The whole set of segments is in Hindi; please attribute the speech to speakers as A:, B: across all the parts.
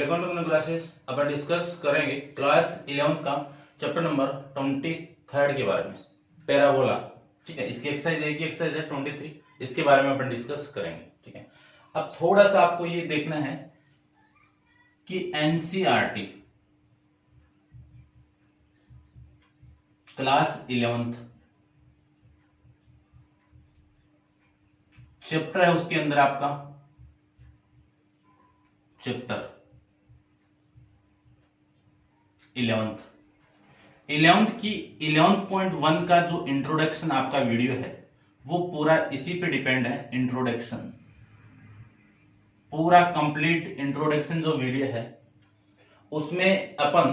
A: वेलकम टू अपने क्लासेस। अब हम डिस्कस करेंगे क्लास 11th का चैप्टर नंबर 23 के बारे में, पैराबोला। ठीक है, इसकी एक्सरसाइज एक ही एक्सरसाइज है 23, इसके बारे में अपन डिस्कस करेंगे। ठीक है, अब थोड़ा सा आपको ये देखना है कि एनसीईआरटी क्लास 11th चैप्टर है, उसके अंदर आपका चैप्टर 11th की 11.1 का जो इंट्रोडक्शन आपका वीडियो है वो पूरा इसी पे डिपेंड है। इंट्रोडक्शन, पूरा कंप्लीट इंट्रोडक्शन जो वीडियो है उसमें अपन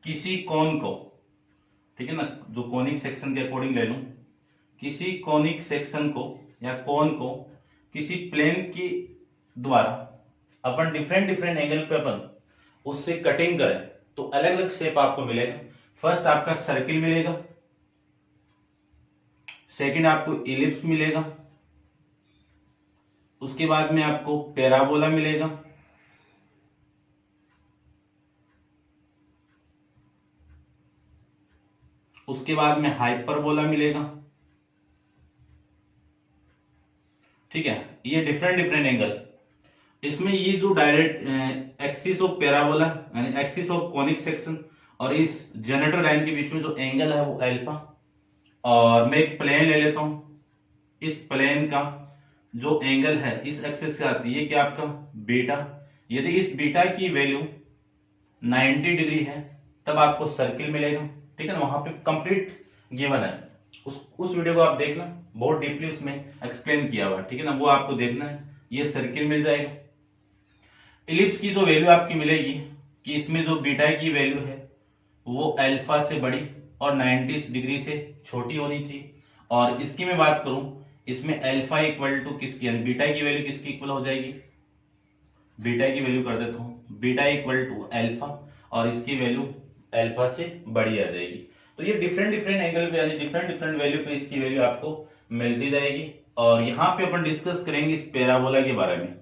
A: किसी कोन को, ठीक है ना, जो कोनिक सेक्शन के अकॉर्डिंग ले लूं, किसी कोनिक सेक्शन को या कोन को किसी प्लेन की द्वारा अपन डिफरेंट डिफरेंट एंगल पे अपन उससे कटिंग करें तो अलग अलग शेप आपको मिलेगा। फर्स्ट आपका सर्किल मिलेगा, सेकंड आपको इलिप्स मिलेगा, उसके बाद में आपको पैराबोला मिलेगा, उसके बाद में हाइपरबोला मिलेगा। ठीक है, ये डिफरेंट डिफरेंट एंगल, इसमें ये जो डायरेक्ट एक्सिस ऑफ पैराबोला यानी एक्सिस ऑफ कॉनिक सेक्शन और इस जनरेटर लाइन के बीच में जो एंगल है वो अल्फा, और मैं एक प्लेन ले लेता हूं, इस प्लेन का जो एंगल है इस एक्सिस के साथ ये क्या आपका बीटा। यदि इस बीटा की वैल्यू 90 डिग्री है तब आपको सर्किल मिलेगा। ठीक है ना, वहां पे कंप्लीट गिवन है, उस वीडियो को आप देखना, बहुत डीपली उसमें एक्सप्लेन किया हुआ है। ठीक है ना, वो आपको देखना है, ये सर्किल मिल जाएगा। इलिप्स की जो वैल्यू आपकी मिलेगी कि इसमें जो बीटा की वैल्यू है वो अल्फा से बड़ी और 90 डिग्री से छोटी होनी चाहिए। और इसकी मैं बात करूं, इसमें अल्फा इक्वल टू किसकी, यानी बीटा की वैल्यू किसकी इक्वल हो जाएगी, बीटा की वैल्यू कर देता हूं बीटा इक्वल टू अल्फा, और इसकी वैल्यू अल्फा से बड़ी आ जाएगी। तो ये डिफरेंट डिफरेंट एंगल पे यानी डिफरेंट डिफरेंट वैल्यू पे इसकी वैल्यू आपको मिलती जाएगी। और यहाँ पे अपन डिस्कस करेंगे इस पैराबोला के बारे में।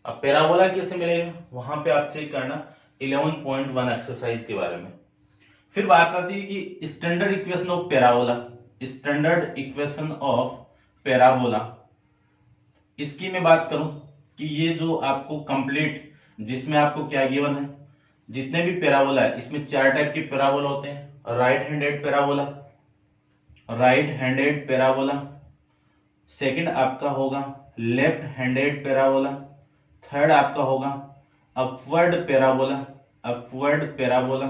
A: अब पैराबोला कैसे मिलेगा वहां पे आप चेक करना 11.1 एक्सरसाइज के बारे में। फिर बात आती है कि standard equation of parabola, standard equation of parabola, इसकी मैं बात करूं कि ये जो आपको कंप्लीट जिसमें आपको क्या गिवन है, जितने भी पैराबोला है इसमें चार टाइप के पैराबोला होते हैं। Right handed parabola, right handed parabola, second आपका होगा लेफ्ट हैंडेड पैराबोला, थर्ड आपका होगा अपवर्ड पैराबोला, अपवर्ड पैराबोला,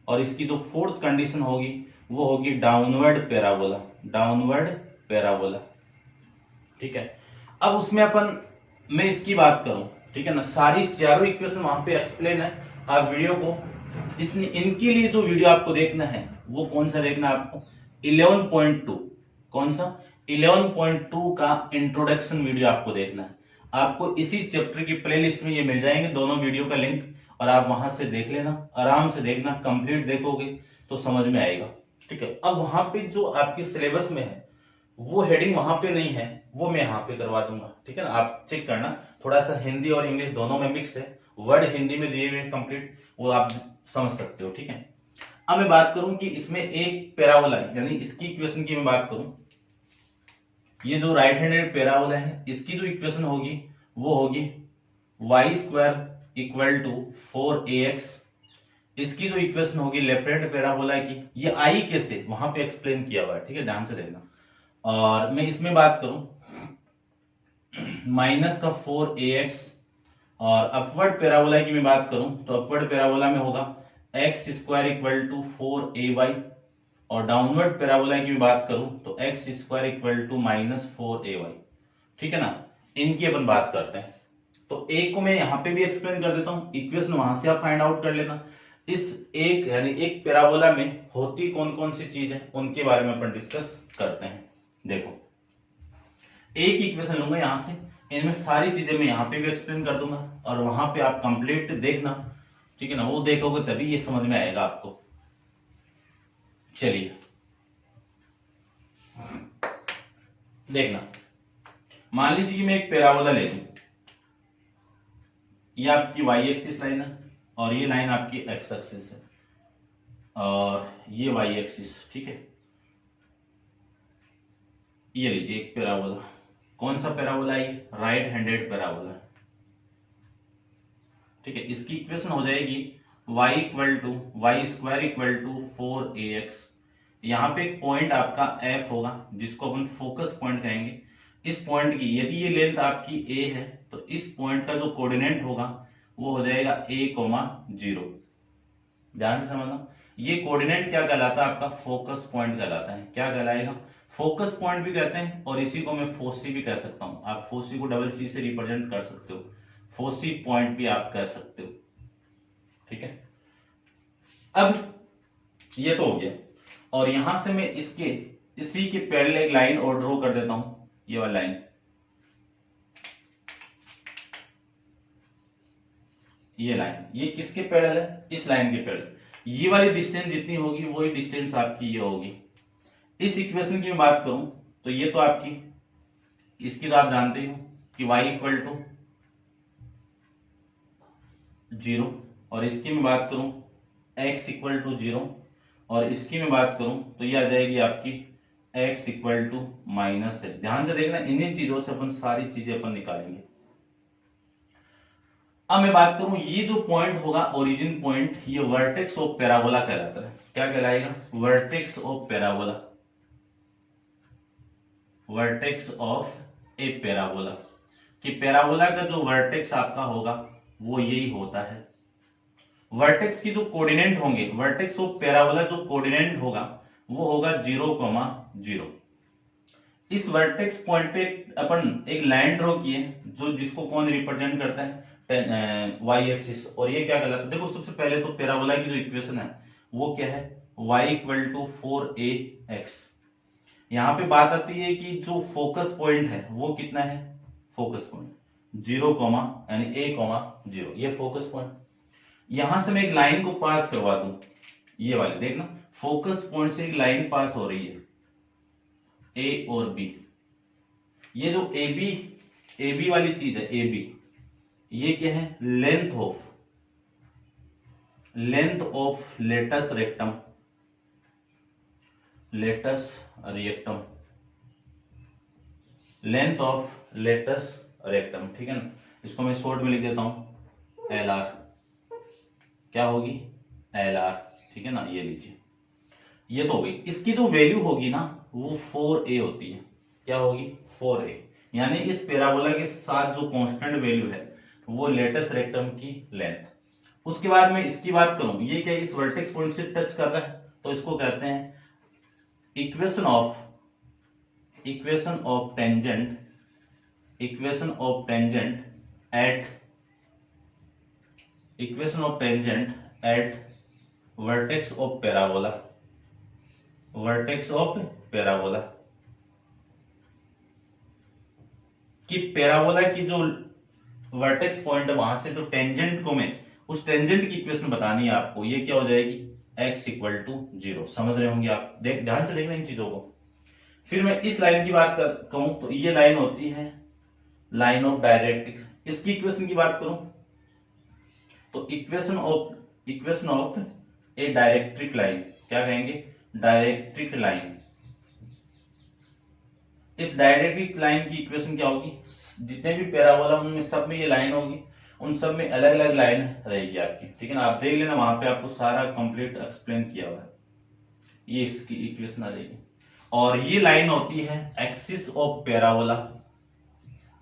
A: और इसकी जो फोर्थ कंडीशन होगी वो होगी डाउनवर्ड पैराबोला, डाउनवर्ड पैराबोला। ठीक है, अब उसमें अपन मैं इसकी बात करूं, ठीक है ना, सारी चारों इक्वेशन वहां पे एक्सप्लेन है। आप वीडियो को इनके लिए जो वीडियो आपको देखना है वो कौन सा देखना है आपको, 11.2, कौन सा 11.2 का इंट्रोडक्शन वीडियो आपको देखना है। आपको इसी चैप्टर की प्लेलिस्ट में ये मिल जाएंगे दोनों वीडियो का लिंक, और आप वहां से देख लेना, आराम से देखना, कंप्लीट देखोगे तो समझ में आएगा। ठीक है, अब वहां पे जो आपके सिलेबस में है वो हेडिंग वहां पे नहीं है, वो मैं यहाँ पे करवा दूंगा। ठीक है ना, आप चेक करना, थोड़ा सा हिंदी और इंग्लिश दोनों में मिक्स है, वर्ड हिंदी में दिए हुए कंप्लीट, वो आप समझ सकते हो। ठीक है, अब मैं बात करूं कि इसमें एक पैराबोला है, यानी इसकी इक्वेशन की मैं बात करूं, ये जो राइट हैंडेड पैराबोला है इसकी जो इक्वेशन होगी वो होगी Y square equal to 4ax। इसकी जो इक्वेशन होगी लेफ्ट हैंड पैराबोला की, ये आई कैसे वहां पे एक्सप्लेन किया हुआ है। ठीक है, ध्यान से देखना। और मैं इसमें बात करूं माइनस का 4ax, और अपवर्ड पैराबोला की मैं बात करूं तो अपवर्ड पैराबोला में होगा x square equal to 4ay, और डाउनवर्ड पैराबोला की मैं बात करूं तो x square equal to minus 4ay। ठीक है ना, इनकी अपन बात करते हैं। तो एक को मैं यहां पे भी एक्सप्लेन कर देता हूं, इक्वेशन वहां से आप फाइंड आउट कर लेना। इस एक यानी एक पैराबोला में होती कौन कौन सी चीज है उनके बारे में अपन डिस्कस करते हैं। देखो, एक इक्वेशन लूंगा यहां से, इनमें सारी चीजें मैं यहां पे भी एक्सप्लेन कर दूंगा, और वहां पे आप कंप्लीट देखना। ठीक है ना, वो देखोगे तभी ये समझ में आएगा आपको। चलिए देखना, मान लीजिए कि मैं एक पैराबोला ले लूं, ये आपकी वाई एक्सिस लाइन है और ये लाइन आपकी एक्स एक्सिस है और ये वाई एक्सिस, ठीक है। ये लीजिए एक पैराबोला, कौन सा पैराबोला है? राइट हैंडेड पैराबोला, ठीक है। इसकी इक्वेशन हो जाएगी y equal to y square equal to 4ax। यहाँ पे एक पॉइंट आपका f होगा जिसको अपन फोकस पॉइंट कहेंगे। इस पॉइंट की यदि ये लेंथ आपकी a है तो इस पॉइंट का जो कोऑर्डिनेट होगा वो हो जाएगा a,0। ध्यान से समझना, ये कोऑर्डिनेट क्या कहलाता है? आपका फोकस पॉइंट कहलाता है। क्या कहलाएगा? फोकस पॉइंट भी कहते हैं और इसी को मैं फोसी भी कह सकता हूं। आप फोसी को डबल सी से रिप्रेजेंट कर सकते हो, फोसी पॉइंट भी आप कह सकते हो, ठीक है। अब ये तो हो गया और यहां से मैं इसी के पैरेलल एक लाइन और ड्रॉ कर देता हूं, ये वाली लाइन। ये लाइन ये किसके पैरेलल है? इस लाइन के पैरेलल। ये वाली डिस्टेंस जितनी होगी वही डिस्टेंस आपकी ये होगी। इस इक्वेशन की मैं बात करूं तो ये तो आपकी, इसकी तो आप जानते हो कि y इक्वल टू 0 और इसकी मैं बात करूं x इक्वल टू 0 और इसकी मैं बात करूं तो ये आ जाएगी आपकी x इक्वल टू माइनस है। ध्यान से देखना, इन चीजों से अपन सारी चीजें अपन निकालेंगे। अब मैं बात करूं, ये जो पॉइंट होगा ओरिजिन पॉइंट, ये वर्टेक्स ऑफ पैराबोला कहलाता है। क्या कहलाएगा? Vertex of parabola, vertex of A parabola. कि पैराबोला का जो वर्टेक्स आपका होगा वो यही होता है। वर्टेक्स की जो कोऑर्डिनेट होंगे, वर्टेक्स ऑफ पैराबोला जो कोऑर्डिनेट होगा वो होगा 0,0। इस वर्टेक्स पॉइंट पे अपन एक लाइन ड्रॉ किए जो जिसको कौन रिप्रेजेंट करता है? Y axis. और ये क्या कहलाता है? देखो सबसे पहले तो पैराबोला की जो इक्वेशन है वो क्या है? y equal to 4ax। यहां पे बात आती है कि जो फोकस पॉइंट है वो कितना है? फोकस पॉइंट 0, यानी a,0, ये फोकस पॉइंट। यहां से मैं एक लाइन को पास करवा दूं, ये वाले देखना, फोकस पॉइंट से एक लाइन पास हो रही है ए और बी। ये जो ए बी वाली चीज है, ए बी, ये क्या है? Length of latus rectum, latus rectum, length of latus rectum, ठीक है ना। इसको मैं शॉर्ट में लिख देता हूं एल आर। क्या होगी? एल आर, ठीक है ना। ये लीजिए, ये तो हो गई। इसकी जो वैल्यू होगी ना वो 4a होती है। क्या होगी? 4a। यानी इस पैराबोला के साथ जो कांस्टेंट वैल्यू है वो लेटस रेक्टम की लेंथ। उसके बाद में इसकी बात करूं, ये क्या इस वर्टेक्स पॉइंट से टच कर रहा है तो इसको कहते हैं equation of tangent, equation of tangent at vertex of parabola, vertex of parabola. कि पैराबोला की जो वर्टेक्स पॉइंट है वहां से जो टेंजेंट को मैं, उस टेंजेंट की इक्वेशन बतानी है आपको। ये क्या हो जाएगी? x equal to 0। समझ रहे होंगे आप, ध्यान से देखना इन चीजों को। फिर मैं इस लाइन की बात कहूं तो ये लाइन होती है लाइन ऑफ डायरेक्ट्रिक्स। इसकी इक्वेशन की बात करूं तो इक्वेशन ऑफ ए डायरेक्ट्रिक लाइन, क्या कहेंगे? डायरेक्ट्रिक लाइन। इस डायरेक्ट्रिक लाइन की इक्वेशन क्या होगी? जितने भी पैराबोला उनमें सब में ये लाइन होगी, उन सब में अलग अलग लाइन रहेगी आपकी, ठीक है ना। आप देख लेना, वहां पे आपको सारा कंप्लीट एक्सप्लेन किया हुआ है। ये इसकी इक्वेशन आ जाएगी। और ये लाइन होती है axis of parabola,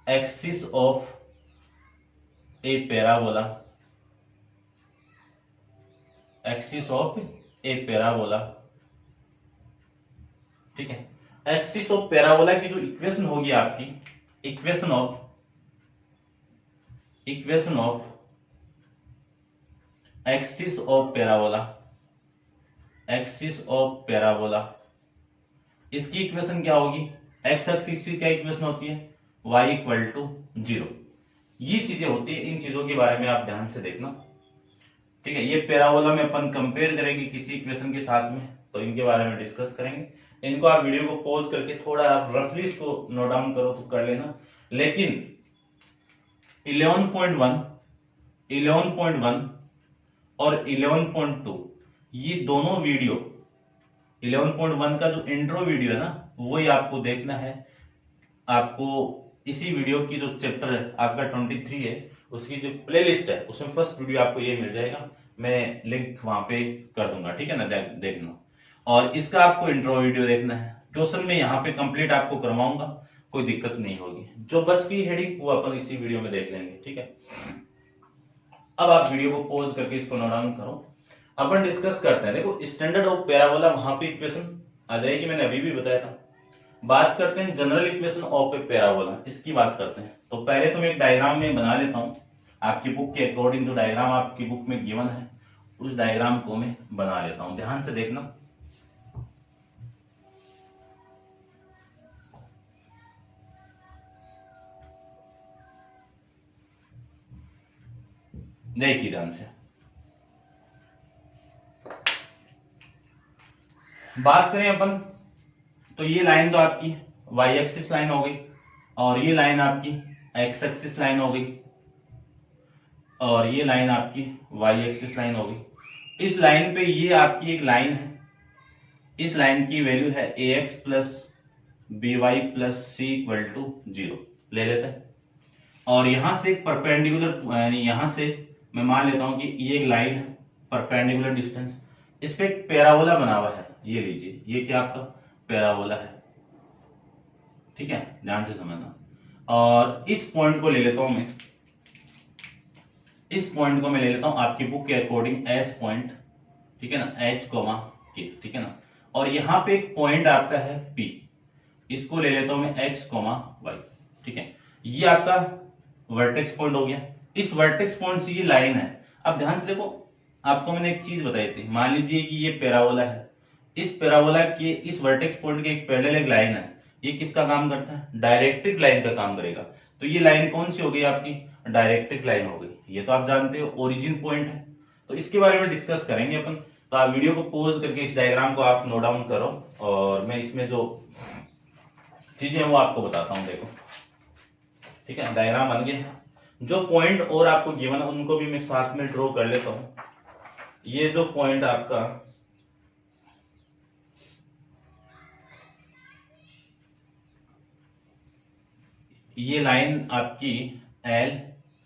A: axis of A parabola, axis of A parabola, ठीक है। एक्सिस ऑफ पैराबोला की जो इक्वेशन होगी आपकी, equation of axis of parabola, axis of parabola, इसकी इक्वेशन क्या होगी? एक्स एक्सिस की क्या इक्वेशन होती है? y equal to 0। ये चीजें होती है, इन चीजों के बारे में आप ध्यान से देखना, ठीक है। ये पैराबोला में अपन कंपेयर करेंगे किसी इक्वेशन के साथ में, तो इनके बारे में डिस्कस करेंगे। इनको आप वीडियो को पॉज करके थोड़ा आप रफली इसको नोट डाउन करो तो कर लेना। लेकिन 11.1 11.1 और 11.2 ये दोनों वीडियो 11.1 का जो इंट्रो वीडियो है ना वही आपको देखना है। आपको इसी वीडियो की जो चैप्टर है आपका 23 है उसकी जो प्लेलिस्ट है उसमें फर्स्ट वीडियो आपको ये मिल जाएगा, मैं लिंक वहां पे कर दूंगा, ठीक है ना, देखना। और इसका आपको इंट्रो वीडियो देखना है। क्वेश्चन में यहाँ पे कंप्लीट आपको करवाऊंगा, कोई दिक्कत नहीं होगी। जो बच की हेडिंग वो अपन इसी वीडियो में देख लेंगे, ठीक है। अब आप वीडियो को पॉज करके इसको नोट डाउन करो। अपन डिस्कस करते हैं। देखो स्टैंडर्ड ऑफ पैराबोला वहां पे इक्वेशन आ जाएगी, मैंने अभी भी बताया था। बात करते हैं general equation of A parabola, इसकी बात करते हैं। तो पहले तो मैं एक डायग्राम में बना लेता हूं, आपकी बुक के अकॉर्डिंग जो डायग्राम आपकी बुक में गिवन है उस डायग्राम को मैं बना लेता हूं, ध्यान से देखना। देखिए ध्यान से, बात करें अपन तो ये लाइन तो आपकी वाई एक्सिस लाइन हो गई और ये लाइन आपकी एक्स एक्सिस लाइन हो गई और ये लाइन आपकी वाई एक्सिस लाइन हो गई। इस लाइन पे ये आपकी एक लाइन है, इस लाइन की वैल्यू है A x plus B Y plus C equal to 0 ले लेते हैं। और यहां से एक परपेंडिकुलर, यानी यहां से मैं मान लेता हूं कि ये एक लाइन है परपेंडिकुलर डिस्टेंस, इस पे एक पैराबोला बना हुआ है, ये लीजिए, ये क्या आपका पैराबोला है, ठीक है, ध्यान से समझना। और इस पॉइंट को ले लेता हूं मैं, इस पॉइंट को मैं ले लेता हूं आपकी बुक के अकॉर्डिंग एस पॉइंट, ठीक है ना, एच कोमा के, ठीक है ना। और यहां पे एक पॉइंट आपका है पी, इसको ले लेता हूं मैं एक्स कोमा वाई, ठीक है। ये आपका वर्टेक्स पॉइंट हो गया। इस वर्टेक्स पॉइंट से ये लाइन है। अब ध्यान से देखो, आपको मैंने एक चीज बताई थी, मान लीजिए कि ये पैराबोला है, इस पैराबोला के इस वर्टेक्स पॉइंट के एक पैरेलल एक लाइन है, ये किसका काम करता है, डायरेक्ट्रिक लाइन का काम करेगा। तो ये लाइन कौन सी हो गई आपकी, डायरेक्ट्रिक लाइन हो गई। ये तो आप जानते हो ओरिजिन पॉइंट है, तो इसके बारे में डिस्कस करेंगे अपन। तो आप वीडियो को पॉज करके इस डायग्राम को आप नोट डाउन करो और मैं इसमें जो चीजें हैं वो आपको बताता हूं। देखो, ठीक है, डायग्राम बन गया है। जो पॉइंट और आपको गिवन है उनको भी मैं साथ में ड्रॉ कर लेता हूं। ये जो पॉइंट आपका ये लाइन आपकी एल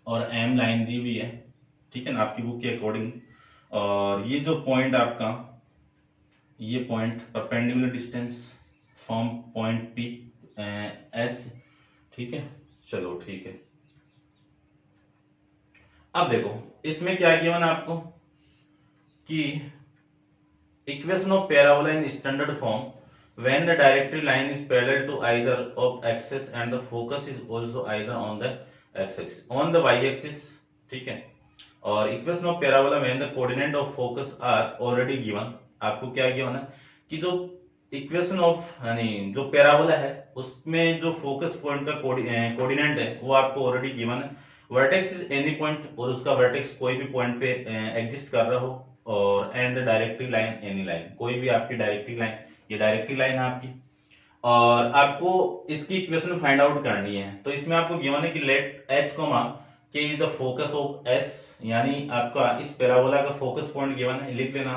A: और एम लाइन दी हुई है, ठीक है ना, आपकी बुक के अकॉर्डिंग। और ये जो पॉइंट आपका, ये point perpendicular distance from point P S, ठीक है, चलो ठीक है। अब देखो इसमें क्या गिवन है आपको कि equation of parabola in standard form when the directory line is parallel to either of axis and the focus is also either on the x-axis on the y-axis, ठीक है। और equation of parabola when the coordinate of focus are already given, आपको क्या गिवन है कि जो इक्वेशन ऑफ यानी जो पैराबोला है उसमें जो फोकस पॉइंट का कोऑर्डिनेट है वो आपको ऑलरेडी गिवन है। वर्टेक्स इज एनी पॉइंट, और उसका वर्टेक्स कोई भी पॉइंट पे एग्जिस्ट कर रहा हो, और and the directory line any line, कोई भी आपकी डायरेक्ट्री लाइन, ये डायरेक्टरी लाइन है आपकी। और आपको इसकी इक्वेशन फाइंड आउट करनी है। तो इसमें आपको गिवन है कि लेट एच कोमा के is the focus of S, यानी आपका इस पैराबोला का फोकस पॉइंट गिवन है, लिख लेना।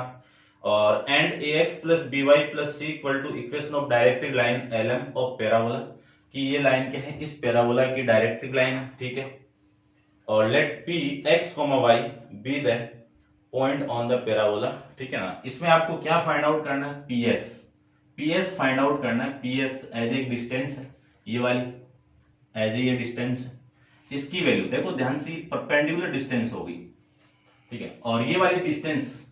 A: और and a x plus B Y plus C equal to equation of directrix line L M of parabola, कि ये लाइन क्या है, इस पैराबोला की डायरेक्ट्रिक लाइन है, ठीक है। और let P x comma y be the point on the parabola, ठीक है ना। इसमें आपको क्या फाइंड आउट करना है, पीएस, पीएस फाइंड आउट करना है। पीएस एज ए डिस्टेंस है, ये वाली एज ए डिस्टेंस है, इसकी वैल्यू देखो ध्यान से, परपेंडिकुलर डिस्टेंस होगी, ठीक है। और ये वाली डिस्टेंस,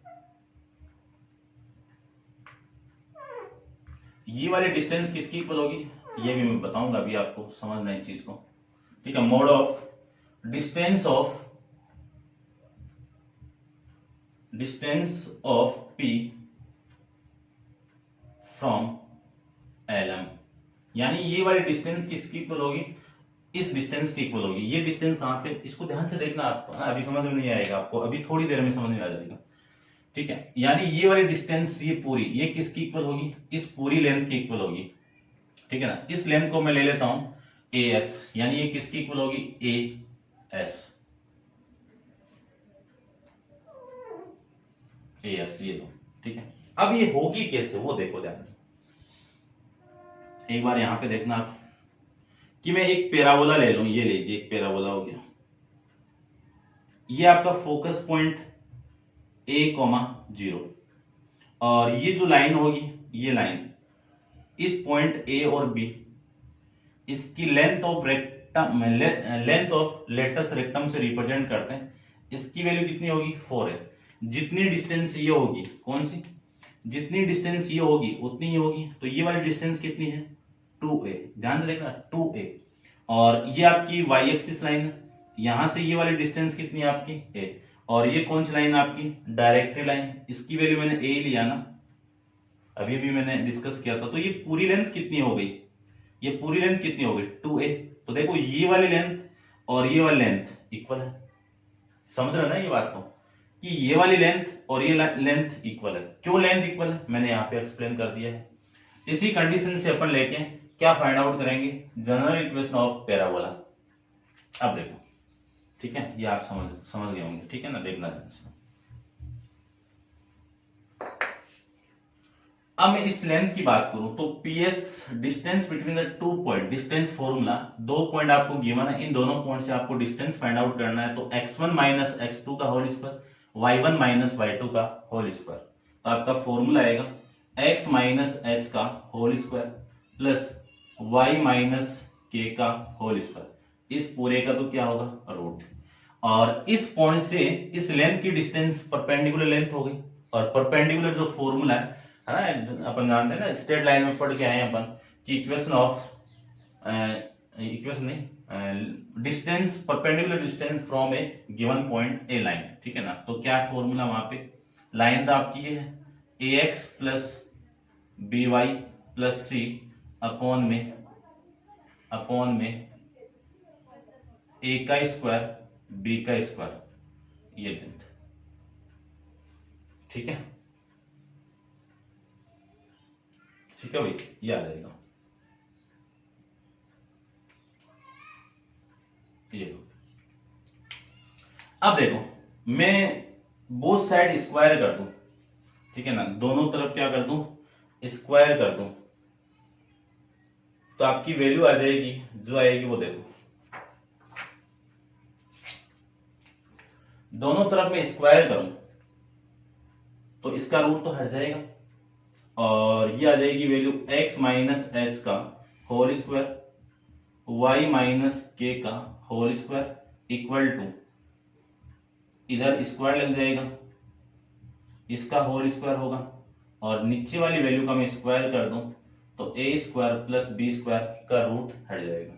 A: ये वाली डिस्टेंस किसकी इक्वल होगी, ये भी मैं बताऊंगा अभी, आपको समझना है चीज को, ठीक है। Mod of distance of P from L M, यानी ये वाली डिस्टेंस किसकी इक्वल होगी, इस डिस्टेंस की इक्वल होगी। ये डिस्टेंस कहां पे, इसको ध्यान से देखना आप, अभी समझ में नहीं आएगा आपको, अभी थोड़ी देर में समझ में आ जाएगा, ठीक है। यानी ये वाली डिस्टेंस, ये पूरी, ये किसकी इक्वल होगी, इस पूरी लेंथ की इक्वल होगी, ठीक है ना। इस लेंथ को मैं ले लेता हूं ए एस, यानी ये किसकी इक्वल होगी, ए एस, AS ये लो, ठीक है। अब ये होगी कैसे वो देखो ध्यान से, एक बार यहां पे देखना आप कि मैं एक पैराबोला ले लूं, ये लीजिए एक पैराबोला हो गया, ये आपका फोकस पॉइंट A,0 और ये जो लाइन होगी ये लाइन इस पॉइंट A और B, इसकी length of rectum, length of latus rectum से रिप्रेजेंट करते हैं, इसकी वैल्यू कितनी होगी 4 है। जितनी डिस्टेंस ये होगी, कौन सी, जितनी डिस्टेंस ये होगी उतनी ही होगी, तो ये वाली डिस्टेंस कितनी है 2a, ध्यान से देखना 2a, और ये आपकी y एक्सिस लाइन है, यहां से ये वाली डिस्टेंस कितनी है आपकी a, और ये कौन सी लाइन आपकी डायरेक्टरी लाइन, इसकी वैल्यू मैंने a लिया ना, अभी भी मैंने डिस्कस किया था। तो ये पूरी लेंथ कितनी हो गई, ये पूरी लेंथ कितनी हो गई 2a। तो देखो ये वाली लेंथ और ये वाली लेंथ इक्वल है, समझ रहे हो ना ये बात, तो कि ये वाली लेंथ और ये लेंथ इक्वल है। क्यों लेंथ इक्वल है मैंने यहाँ पे एक्सप्लेन कर दिया है। इसी कंडीशन से अपन लेके क्या फाइंड आउट करेंगे, जनरल इक्वेशन ऑफ पैराबोला। अब देखो, ठीक है, ये आप समझ गए होंगे, ठीक है ना, देखना ध्यान से। अब मैं इस लेंथ की बात करूं तो PS distance between the 2 point, distance formula, 2 point आपको गिवन है, इन दोनों पॉइंट से आपको डिस्टेंस फाइंड आउट करना है। तो x1 माइनस x2 का whole square, y1 minus y2 का होल स्क्वायर, तो आपका फॉर्मूला आएगा x माइनस h का whole square plus y minus k का होल स्क्वायर, इस पूरे का तो क्या होगा रूट, और इस पॉइंट से इस लेंथ की डिस्टेंस परपेंडिकुलर लेंथ हो गई, और परपेंडिकुलर जो फॉर्मूला है ना, अपन जानते हैं ना, स्ट्रेट लाइन में पढ़ के आए अपन कि इक्वेशन ऑफ, इक्वेशन नहीं, distance, perpendicular distance from A given point A line, ठीक है ना। तो क्या फॉर्मूला वहां पे, लाइन तो आपकी ये है ax plus by plus c upon में a का स्क्वायर b का स्क्वायर, ये लेंथ, ठीक है, ठीक है भाई, ये आ जाएगा, ये लो। अब देखो मैं बोथ साइड स्क्वायर कर दूं, ठीक है ना, दोनों तरफ क्या कर दूं स्क्वायर कर दूं, तो आपकी वैल्यू आ जाएगी, जो आएगी वो देखो, दोनों तरफ में स्क्वायर करूं तो इसका रूट तो हट जाएगा, और ये आ जाएगी वैल्यू x माइनस एच का होल स्क्वायर, y माइनस के का होल स्क्वायर इक्वल टू, इधर स्क्वायर लग जाएगा, इसका होल स्क्वायर होगा, और नीचे वाली वैल्यू का मैं स्क्वायर कर दूं तो a square plus b square का रूट हट जाएगा।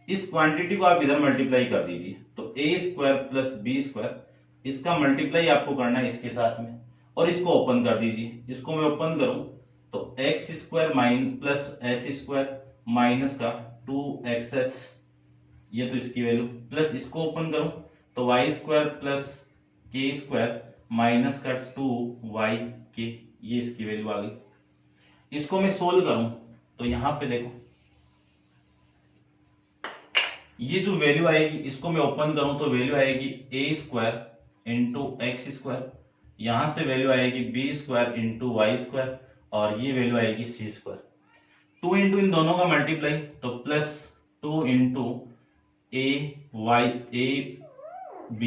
A: इस क्वांटिटी को आप इधर मल्टीप्लाई कर दीजिए, तो a square plus b square, इसका मल्टीप्लाई आपको करना है इसके साथ में, और इसको ओपन कर दीजिए। इसको मैं ओपन करूं तो x square mine plus H square minus का 2xh, ये तो इसकी वैल्यू, प्लस इसको ओपन करूं तो वाई स्क्वायर प्लस के स्क्वायर माइनस का 2yk, ये इसकी वैल्यू आ गई। इसको मैं सोल्व करूं तो यहां पे देखो ये जो वैल्यू आएगी, इसको मैं ओपन करूं तो वैल्यू आएगी a square into x square, यहां से वैल्यू आएगी b square into y square, और ये वैल्यू आएगी c स्क्वायर। 2 इंटू इन दोनों का मल्टीप्लाई तो plus 2 into a b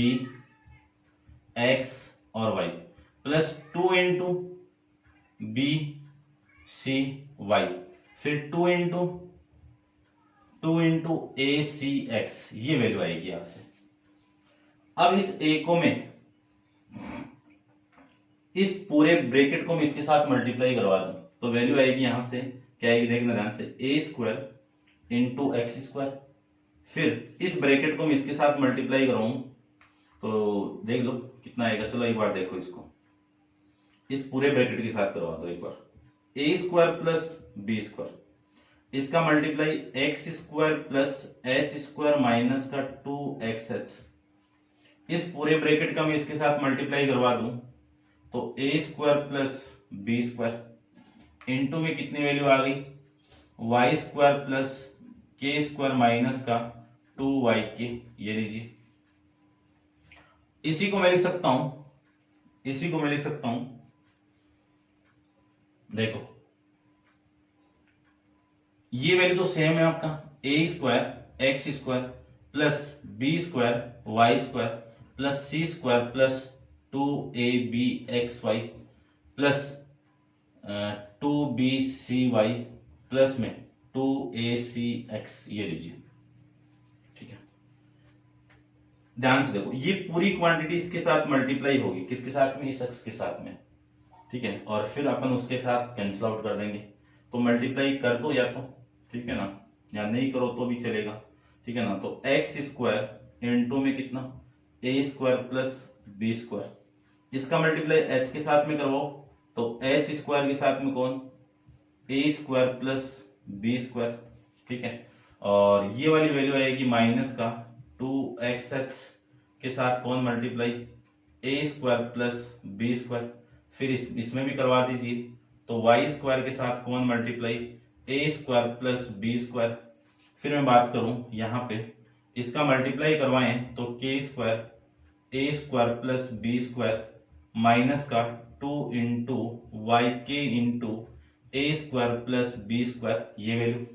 A: x और y plus 2 into b c y, फिर 2 इंटू a c x, ये वैल्यू आएगी यहां से। अब इस a को मैं, इस पूरे ब्रैकेट को मैं इसके साथ मल्टीप्लाई करवा दूं तो वैल्यू आएगी यहां से, क्या आएगी देखना ध्यान से, a square into x square, फिर इस ब्रैकेट को मैं इसके साथ मल्टीप्लाई कराऊं तो देख लो कितना आएगा। चलो एक बार देखो, इसको इस पूरे ब्रैकेट के साथ करवा दो एक बार, a square plus b square, इसका multiply X square plus H square minus का 2xh, इस पूरे ब्रैकेट का मैं इसके साथ मल्टीप्लाई करवा दूं तो a square plus b square into में कितनी वैल्यू आ गई, y स्क्वायर प्लस के स्क्वायर माइनस का 2yk, ये लीजिए। इसी को मैं लिख सकता हूं इसी को मैं लिख सकता हूं, देखो ये वैल्यू तो सेम है आपका, A square x square plus B square Y square plus C square plus 2ab xy plus 2bcy plus में 2acx, ये लीजिए। ठीक है, ध्यान से देखो ये पूरी क्वांटिटी इसके साथ मल्टीप्लाई होगी, किसके साथ में, इस एक्स के साथ में। ठीक है, और फिर अपन उसके साथ कैंसिल आउट कर देंगे, तो मल्टीप्लाई कर दो या तो, ठीक है ना, या नहीं करो तो भी चलेगा। ठीक है ना, तो एक्स स्क्वायर इंटू में कितना, ए स्क्वायर प्लस बी स्क्वायर, इसका मल्टीप्लाई एच के साथ में करवाओ, तो एच स्क्वायर के साथ में कौन, ए स्क्वायर प्लस बी स्क्वायर। ठीक है, और ये वाली वैल्यू आएगी माइनस का 2xx के साथ कौन मल्टीप्लाई, ए स्क्वायर प्लस बी स्क्वायर, फिर इसमें भी करवा दीजिए, तो वाई स्क्वायर के साथ कौन मल्टीप्लाई, ए स्क्वायर प्लस बी स्क्वायर। फिर मैं बात करूं यहां पे, इसका मल्टीप्लाई करवाएं तो के square A square plus B square minus का 2 इंटू वाई के इंटू ए स्क्वायर प्लस बी स्क्वायर, ये वैल्यू।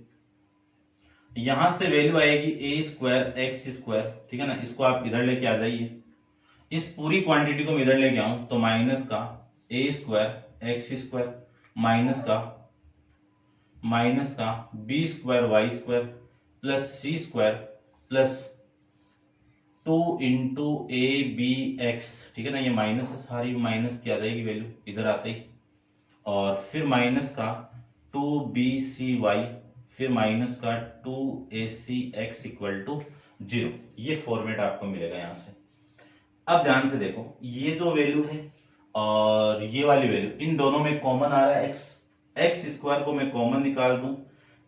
A: यहां से वैल्यू आएगी ए स्क्वायर एक्स स्क्वायर। ठीक है ना, इसको आप इधर लेके आ जाइए, इस पूरी क्वांटिटी को मैं इधर लेके आऊं तो माइनस का a square x square minus का b square Y square plus C square plus 2 into a b x. ठीक है ना, ये माइनस सारी माइनस की आ जाएगी वैल्यू इधर आते ही, और फिर माइनस का 2bcy, फिर माइनस का 2acx इक्वल टू 0। ये फॉर्मेट आपको मिलेगा यहां से। अब ध्यान से देखो, ये जो वैल्यू है और ये वाली वैल्यू, इन दोनों में कॉमन आ रहा है एक्स स्क्वायर को मैं कॉमन निकाल दूं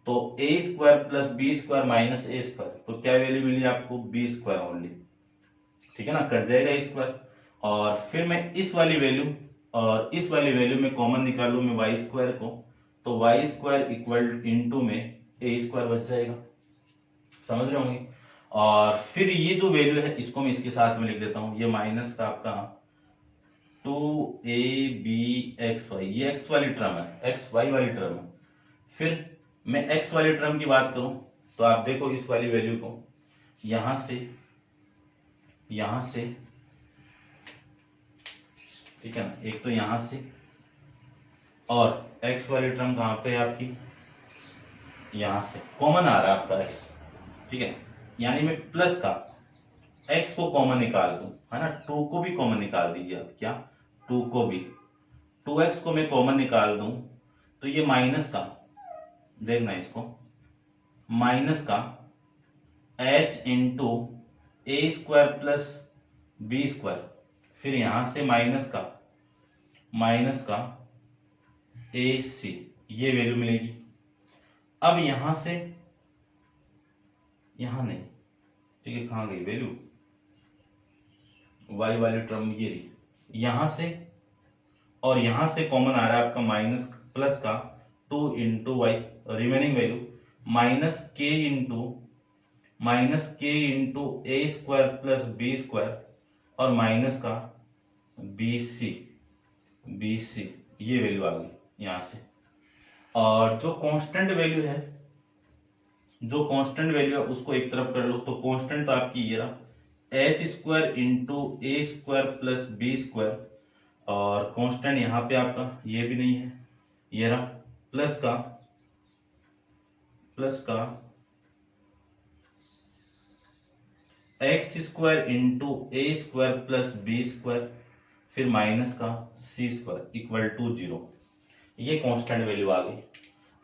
A: तो A square plus B square minus A square, तो क्या वैल्यू मिली आपको, बी स्क्वायर ओनली। ठीक है ना, कट जाएगा ए स्क्वायर, और फिर मैं इस वाली वैल्यू और इस वाली वैल्यू में कॉमन निकालू मैं वाई स्क्वायर को, तो वाई स्क्वायर इक्वल इंटू में ए स्क्वायर बच जाएगा, समझ रहे होंगे। और फिर ये जो वैल्यू है इसको मैं इसके साथ में लिख देता हूं, ये माइनस का आपका 2abxy, ये एक्स वाली टर्म है, एक्स वाई वाली टर्म है। फिर मैं एक्स वाली टर्म की बात करूं तो आप देखो इस वाली वैल्यू को यहां से, ठीक है ना, एक तो यहां से, और एक्स वाली टर्म कहां पे है आपकी, यहां से कॉमन आ रहा है आपका एक्स। ठीक है, यानी मैं प्लस का एक्स को कॉमन निकाल दूं, है ना, 2 को भी कॉमन निकाल दीजिए आप, क्या 2 को भी, 2x को मैं कॉमन निकाल दूं तो ये माइनस का, देखना इसको, माइनस का h इंटू ए स्क्वायर प्लस बी स्क्वायर, फिर यहां से माइनस का ए सी, ये वैल्यू मिलेगी। अब यहां से, यहां नहीं, ठीक है, कहां गई वैल्यू, वाई वाली टर्म ये रही, यहां से और यहां से कॉमन आ रहा है आपका माइनस प्लस का 2 into y, remaining value minus के इंटू ए स्क्वायर प्लस बी स्क्वायर और माइनस का बी सी, ये वैल्यू आ गई यहां से। और जो कांस्टेंट वैल्यू है उसको एक तरफ कर लो, तो कांस्टेंट तो आपकी ये रहा एच स्क्वायर इंटू ए स्क्वायर प्लस बी स्क्वायर, और कांस्टेंट यहां पे आपका ये भी नहीं है, ये रहा प्लस का एक्स स्क्वायर इंटू ए स्क्वायर प्लस बी स्क्वायर, फिर माइनस का सी स्क्वायर इक्वल टू 0। ये कांस्टेंट वैल्यू आ गई।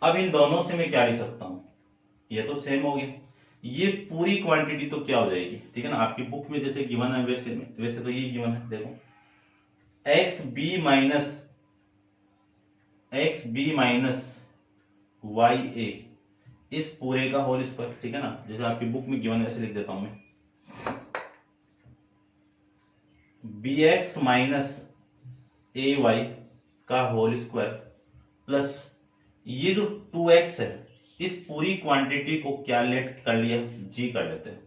A: अब इन दोनों से मैं क्या लिख सकता हूं, ये तो सेम हो गया, ये पूरी क्वांटिटी तो क्या हो जाएगी, ठीक है ना, आपकी बुक में जैसे गिवन है वैसे तो ये गिवन है, देखो एक्स बी माइनस वाई ए, इस पूरे का होल स्क्वायर। ठीक है ना, जैसे आपकी बुक में गिवन है ऐसे लिख देता हूं मैं, बी एक्स माइनस ए वाई का होल स्क्वायर प्लस ये जो 2x है, इस पूरी क्वांटिटी को क्या लेट कर लिया, g कर लेते हैं,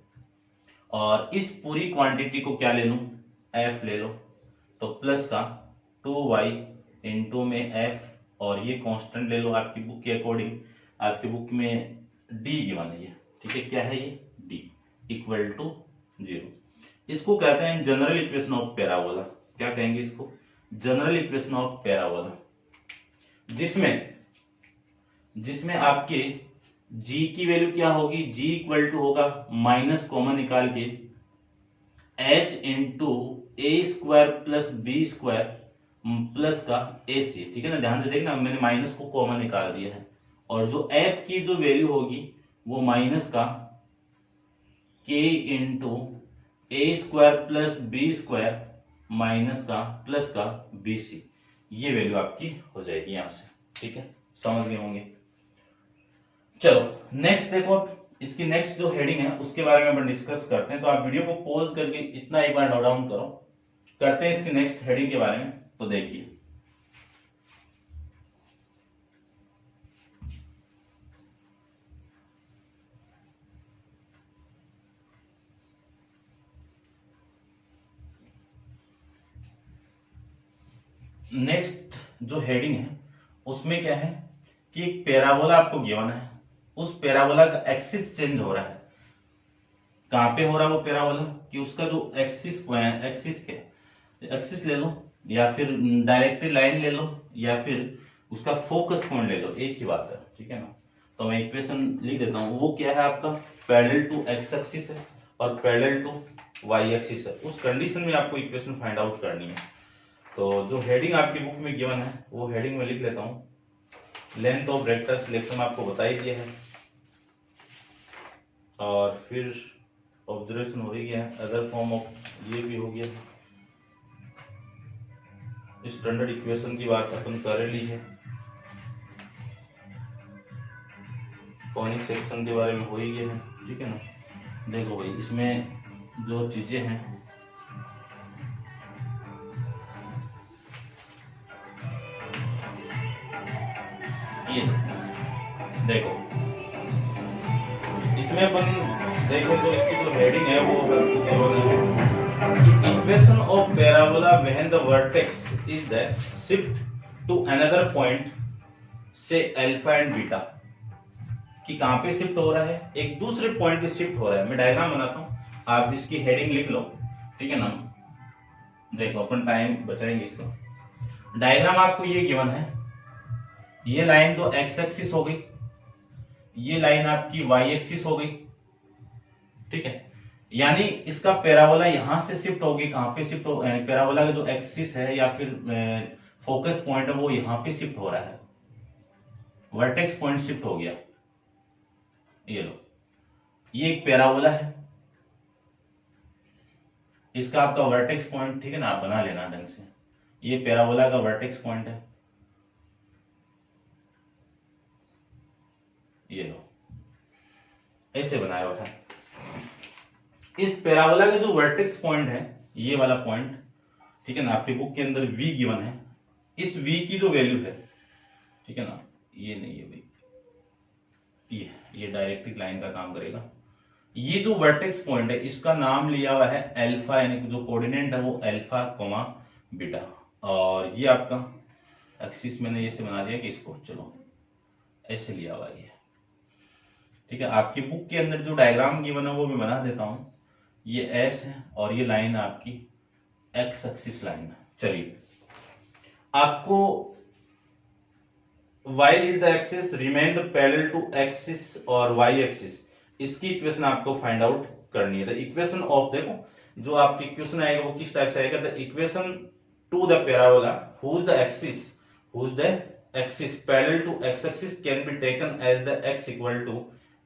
A: और इस पूरी क्वांटिटी को क्या ले लूं, f ले लो, तो प्लस का 2y इंटू में f, और ये कांस्टेंट ले लो आपकी बुक के अकॉर्डिंग, आपकी बुक में d गिवन है ये, ठीक है, क्या है ये d इक्वल टू 0। इसको कहते हैं जनरल इक्वेशन ऑफ पैराबोला। क्या कहेंगे इसको? जनरल इक्वेशन ऑफ पैराबोला, जिसमें आपके g की वैल्यू क्या होगी? g इक्वल टू होगा माइनस कॉमन निकाल के h इंटू ए square plus B square plus का AC, ठीक है ना, ध्यान से देखना मैंने माइनस को कॉमन निकाल दिया है, और जो f की जो वैल्यू होगी वो माइनस का k इंटू ए square plus B square minus का प्लस का BC, ये वैल्यू आपकी हो जाएगी यहां से, ठीक है, समझ गए होंगे। चलो नेक्स्ट देखो, इसकी नेक्स्ट जो हेडिंग है उसके बारे में अपन डिस्कस करते हैं। तो आप वीडियो को पॉज करके इतना एक बार नोट डाउन करो, करते हैं इसकी नेक्स्ट हेडिंग के बारे में। तो देखिए, नेक्स्ट जो हेडिंग है उसमें क्या है कि एक पैराबोला आपको गिवन है, उस पैराबोला का एक्सिस चेंज हो रहा है। कहां पे हो रहा है वो पैराबोला? कि उसका जो एक्सिस ले लो, या फिर डायरेक्टली लाइन ले लो, या फिर उसका फोकस पॉइंट ले लो, एक ही बात है, ठीक है ना। तो मैं इक्वेशन लिख देता हूं, वो क्या है आपका पैरेलल टू एक्स एक्सिस है और पैरेलल टू वाई एक्सिस है। उस कंडीशन में आपको इक्वेशन फाइंड आउट करनी है। तो जो हेडिंग आपकी बुक में गिवन है वो हेडिंग में लिख लेता हूं, लेंथ ऑफ वेक्टर सिलेक्शन आपको बता ही दिया है, और फिर ऑब्जर्वेशन हो ही गया, अदर फॉर्म ऑफ ये भी हो गया, स्टैंडर्ड इक्वेशन की बात अपन कर ली है, कॉनिक सेक्शन के बारे में हो ही गया है, ठीक है ना। देखो भाई, इसमें जो चीजें हैं ये देखो, इसमें अपन देखो तो इसकी जो हेडिंग है वो equation of parabola when the vertex is the shift to another point से अल्फा एंड बीटा, कि कहां पे शिफ्ट हो रहा है? एक दूसरे पॉइंट पे शिफ्ट हो रहा है। मैं डायग्राम बनाता हूं, आप इसकी हेडिंग लिख लो, ठीक है ना। देखो अपन टाइम बचाएंगे इसको। डायग्राम आपको ये गिवन है, ये लाइन तो एक्स एक्सिस हो गई, ये लाइन आपकी वाई एक्सिस हो गई, ठीक है। यानी इसका पैराबोला यहां से शिफ्ट होगी, कहां पे शिफ्ट हो? पैराबोला का जो एक्सिस है या फिर फोकस पॉइंट है वो यहां पे शिफ्ट हो रहा है, वर्टेक्स पॉइंट शिफ्ट हो गया। ये लो, ये एक पैराबोला है, इसका आपका वर्टेक्स पॉइंट, ठीक है ना, आप बना लेना ढंग से। ये पैराबोला का वर्टेक्स पॉइंट है, ये लो, ऐसे बनाया हुआ है। इस पैराबोला का जो वर्टेक्स पॉइंट है, ये वाला पॉइंट, ठीक है ना, आपकी बुक के अंदर v गिवन है। इस v की जो वैल्यू है, ठीक है ना, ये नहीं है भाई, ये डायरेक्ट्रिक लाइन का काम करेगा। ये जो वर्टेक्स पॉइंट है इसका नाम लिया हुआ है अल्फा, यानी जो कोऑर्डिनेट है वो अल्फा कोमा बीटा, और ये आपका एक्सिस मैंने ऐसे बना दिया कि इसको चलो ऐसे लिया हुआ है, ठीक है। आपकी बुक के अंदर जो डायग्राम गिवन है वो मैं बना देता हूं। ये एस है और ये लाइन आपकी एक्स एक्सिस लाइन है। चलिए, आपको while is the axis remain the parallel to axis और y axis, इसकी इक्वेशन आपको फाइंड आउट करनी है। द इक्वेशन ऑफ, देखो जो आपकी इक्वेशन आएगा वो किस टाइप से आएगा? The equation two the parabola whose the axis parallel to x axis can be taken as the x equal to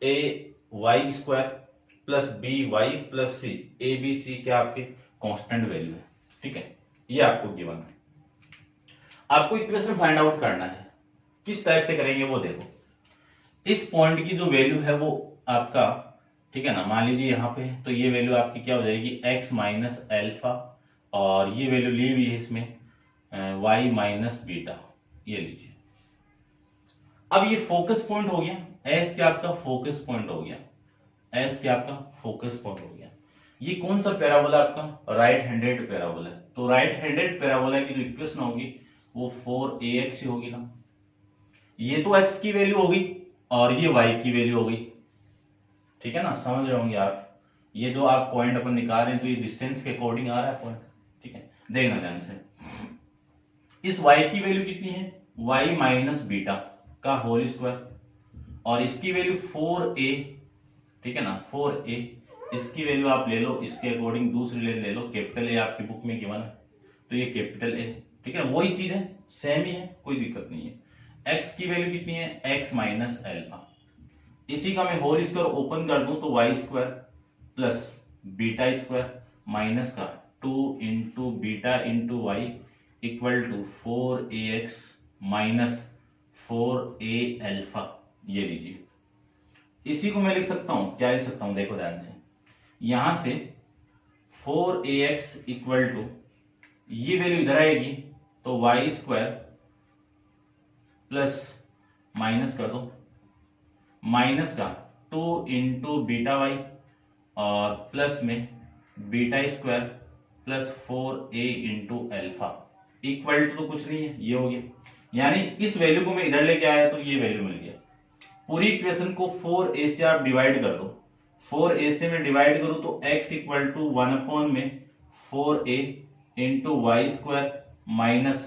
A: a y square plus b y plus c, a b c क्या आपके कांस्टेंट वैल्यू है, ठीक है। ये आपको गिवन है, आपको इक्वेशन फाइंड आउट करना है। किस टाइप से करेंगे वो देखो, इस पॉइंट की जो वैल्यू है वो आपका, ठीक है ना, मान लीजिए यहां पे, तो ये वैल्यू आपकी क्या हो जाएगी? x माइनस एल्फा, और ये वैल्यू ली हुई है इसमें y माइनस बीटा, ये लीजिए। अब ये फोकस पॉइंट हो गया, s क्या आपका फोकस पॉइंट हो गया, s क्या आपका फोकस पॉइंट हो गया। ये कौन सा पैराबोला आपका? Right handed parabola. तो राइट हैंडेड पैराबोला की जो इक्वेशन होगी वो 4ax ही होगी ना। ये तो x की वैल्यू होगी और ये y की वैल्यू होगी, ठीक है ना, समझ रहे होंगे आप। ये जो आप पॉइंट अपन निकाल रहे हैं तो ये डिस्टेंस के अकॉर्डिंग आ रहा है पॉइंट, ठीक है। देखना ध्यान से, इस y की वैल्यू कितनी है? y माइनस बीटा का होल स्क्वायर, और इसकी वैल्यू 4a, ठीक है ना, 4a। इसकी वैल्यू आप ले लो, इसके अकॉर्डिंग दूसरी ले लो, कैपिटल ए आपकी बुक में गिवन है तो ये कैपिटल ए, ठीक है, वही चीज है, सेम ही है, कोई दिक्कत नहीं है। x की वैल्यू कितनी है? x minus alpha. इसी का मैं होल स्क्वायर ओपन कर दूं तो y square plus beta square minus का 2 into beta into y equal to 4ax minus 4a alpha. ये लीजिए, इसी को मैं लिख सकता हूं, क्या लिख सकता हूं, देखो ध्यान से, यहां से 4ax इक्वल टू, ये वैल्यू इधर आएगी तो वाई स्क्वायर प्लस माइनस कर दो, माइनस का 2 इंटू बीटा वाई और प्लस में beta square plus 4a into alpha equal to, तो कुछ नहीं है, ये हो गया। यानी इस वैल्यू को मैं इधर लेके आया तो ये वैल्यू मिल गया। पूरी इक्वेशन को 4a से आप डिवाइड कर दो, 4a से मैं डिवाइड करूं तो x इक्वल टू 1 में 4a into y square minus,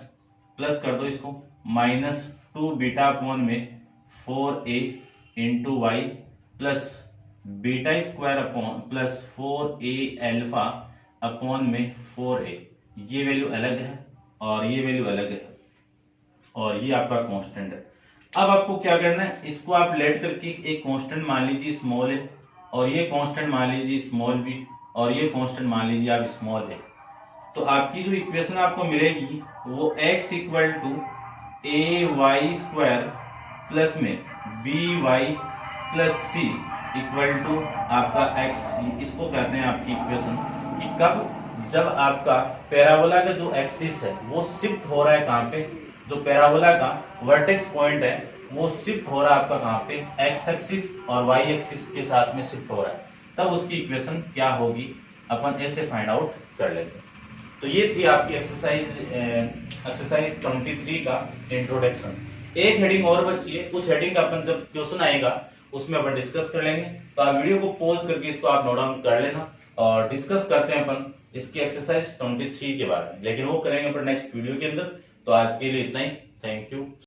A: plus कर दो इसको, माइनस 2 बीटा अपॉन में 4a into y plus beta square upon plus 4a alpha upon में 4a। ये वैल्यू अलग है और ये वैल्यू अलग है और ये आपका कांस्टेंट है। अब आपको क्या करना है, इसको आप लेट करके एक कांस्टेंट मान लीजिए स्मॉल है, और ये कांस्टेंट मान लीजिए स्मॉल भी, और ये कांस्टेंट मान लीजिए आप स्मॉल है। तो आपकी जो इक्वेशन आपको मिलेगी वो x equal to A Y square plus में B Y plus C equal to आपका x। इसको कहते हैं आपकी इक्वेशन कि कब, जब आपका पैराबोला का जो एक्सिस है वो शिफ्ट हो रहा है कहां पे, जो पैराबोला का वर्टेक्स पॉइंट है वो शिफ्ट हो रहा है आपका कहां पे, एक्स एक्सिस और वाई एक्सिस के साथ में शिफ्ट हो रहा है, तब उसकी इक्वेशन क्या होगी अपन ऐसे फाइंड आउट कर लेंगे। तो ये थी आपकी एक्सरसाइज 23 का इंट्रोडक्शन। एक हेडिंग और बची है, उस हेडिंग का अपन जब क्वेश्चन आएगा उसमें अपन डिस्कस कर लेंगे। तो आप वीडियो को पॉज करके इसको आप नोट डाउन कर लेना और डिस्कस करते हैं अपन इसकी एक्सरसाइज 23 के बारे में, लेकिन वो करेंगे अपन नेक्स्ट वीडियो के अंदर। तो आज के लिए इतना ही, थैंक यू।